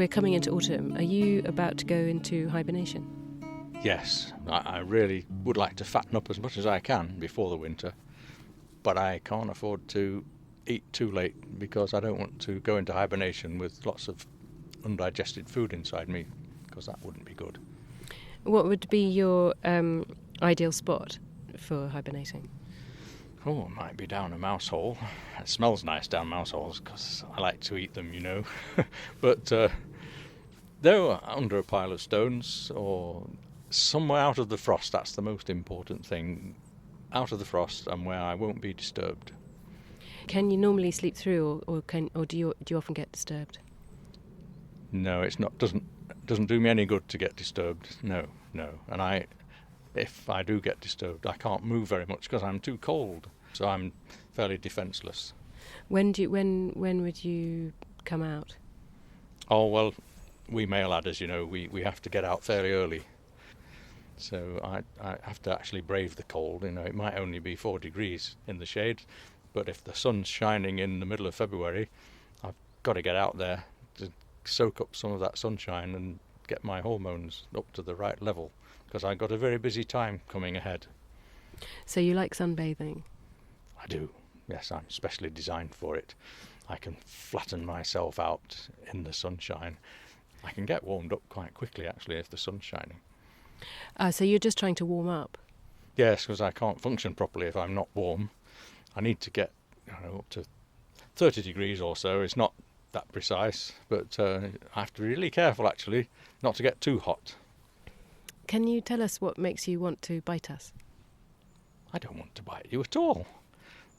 we're coming into autumn. Are you about to go into hibernation? Yes, I really would like to fatten up as much as I can before the winter, but I can't afford to eat too late because I don't want to go into hibernation with lots of undigested food inside me, because that wouldn't be good. What would be your ideal spot for hibernating? Oh, it might be down a mouse hole. It smells nice down mouse holes because I like to eat them, you know. But they're under a pile of stones or somewhere out of the frost. That's the most important thing. Out of the frost and where I won't be disturbed. Can you normally sleep through, or do you often get disturbed? No, it's not. Doesn't do me any good to get disturbed. No. And if I do get disturbed, I can't move very much because I'm too cold. So I'm fairly defenceless. When would you come out? Oh well, we male adders, you know, we have to get out fairly early. So I have to actually brave the cold. You know, it might only be 4 degrees in the shade, but if the sun's shining in the middle of February, I've got to get out there to soak up some of that sunshine and get my hormones up to the right level, because I've got a very busy time coming ahead. So you like sunbathing? I do. Yes, I'm specially designed for it. I can flatten myself out in the sunshine. I can get warmed up quite quickly, actually, if the sun's shining. So you're just trying to warm up? Yes, because I can't function properly if I'm not warm. I need to get up to 30 degrees or so. It's not that precise, but I have to be really careful, actually, not to get too hot. Can you tell us what makes you want to bite us? I don't want to bite you at all.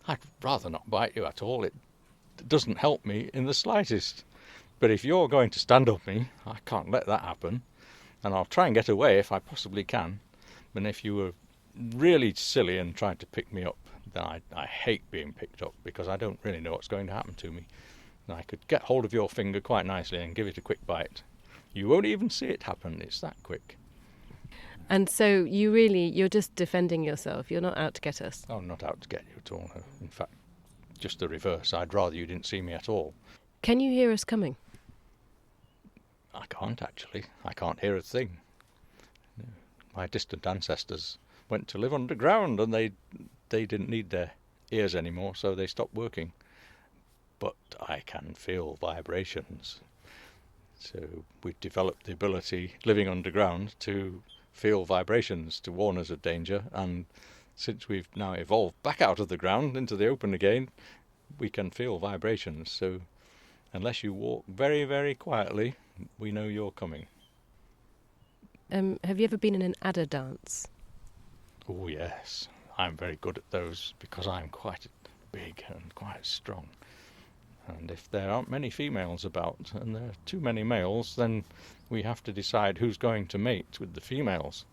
I'd rather not bite you at all. It doesn't help me in the slightest. But if you're going to stand up me, I can't let that happen. And I'll try and get away if I possibly can. And if you were really silly and tried to pick me up, then I hate being picked up, because I don't really know what's going to happen to me. And I could get hold of your finger quite nicely and give it a quick bite. You won't even see it happen. It's that quick. And so you're just defending yourself. You're not out to get us. I'm not out to get you at all. No. In fact, just the reverse. I'd rather you didn't see me at all. Can you hear us coming? I can't, actually. I can't hear a thing. No. My distant ancestors went to live underground, and they didn't need their ears anymore, so they stopped working. But I can feel vibrations. So we've developed the ability, living underground, to feel vibrations to warn us of danger. And since we've now evolved back out of the ground into the open again, we can feel vibrations. So unless you walk very, very quietly, we know you're coming. Have you ever been in an adder dance? Oh yes, I'm very good at those because I'm quite big and quite strong. And if there aren't many females about and there are too many males, then we have to decide who's going to mate with the females.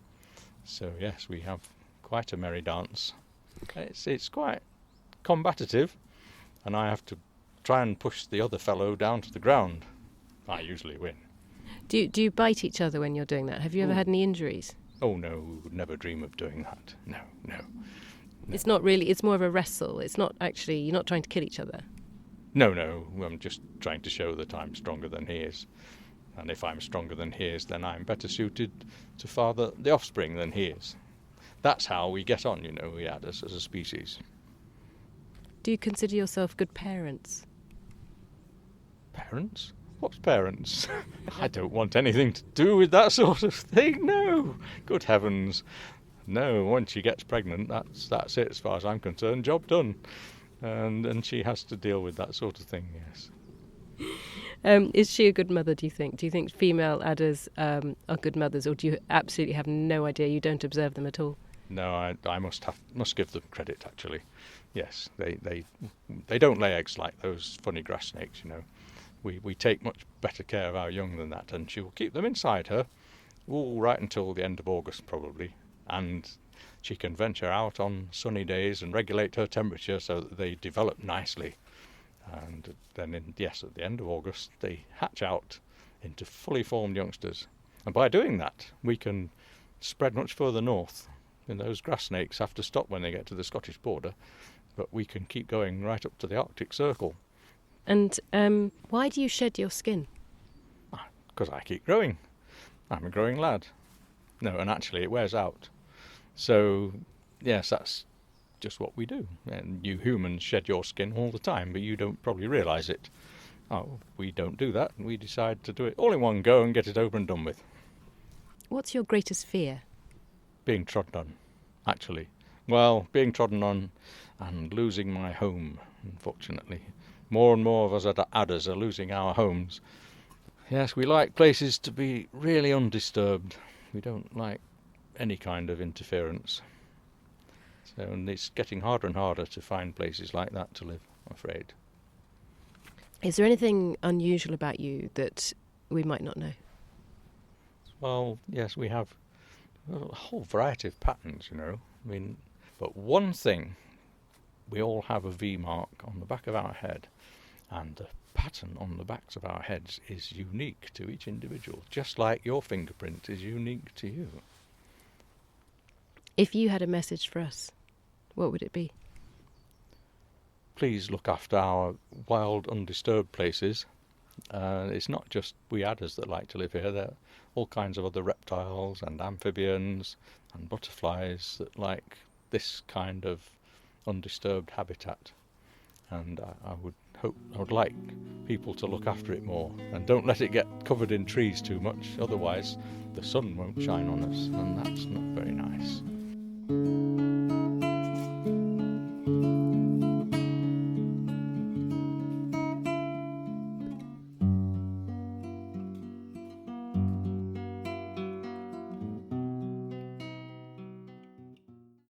So yes, we have quite a merry dance. It's quite combative, and I have to try and push the other fellow down to the ground. I usually win. Do you bite each other when you're doing that? Have you ever had any injuries? Oh no, we would never dream of doing that. No. It's not really, it's more of a wrestle. It's not actually, you're not trying to kill each other. No, I'm just trying to show that I'm stronger than he is. And if I'm stronger than he is, then I'm better suited to father the offspring than he is. That's how we get on, we adders as a species. Do you consider yourself good parents? Parents? What's parents? I don't want anything to do with that sort of thing, no. Good heavens. No, once she gets pregnant, that's it as far as I'm concerned, job done. And she has to deal with that sort of thing, yes. Is she a good mother, do you think? Do you think female adders are good mothers, or do you absolutely have no idea, you don't observe them at all? No, I must give them credit, actually. Yes, they don't lay eggs like those funny grass snakes, We take much better care of our young than that, and she will keep them inside her, all right until the end of August probably, and she can venture out on sunny days and regulate her temperature so that they develop nicely. And then, at the end of August, they hatch out into fully formed youngsters. And by doing that, we can spread much further north. And those grass snakes have to stop when they get to the Scottish border, but we can keep going right up to the Arctic Circle. And why do you shed your skin? because I keep growing. I'm a growing lad. No, and actually it wears out. So, yes, that's just what we do. And you humans shed your skin all the time, but you don't probably realise it. Oh, we don't do that. We decide to do it all in one go and get it over and done with. What's your greatest fear? Being trodden on, actually. Well, being trodden on and losing my home, unfortunately. More and more of us adders are losing our homes. Yes, we like places to be really undisturbed. We don't like any kind of interference. So, and it's getting harder and harder to find places like that to live, I'm afraid. Is there anything unusual about you that we might not know? Well, yes, we have a whole variety of patterns, but one thing, we all have a V mark on the back of our head, and the pattern on the backs of our heads is unique to each individual, just like your fingerprint is unique to you. If you had a message for us, what would it be? Please look after our wild, undisturbed places. It's not just we adders that like to live here. There are all kinds of other reptiles and amphibians and butterflies that like this kind of undisturbed habitat. And I would like people to look after it more and don't let it get covered in trees too much. Otherwise, the sun won't shine on us, and that's not very nice.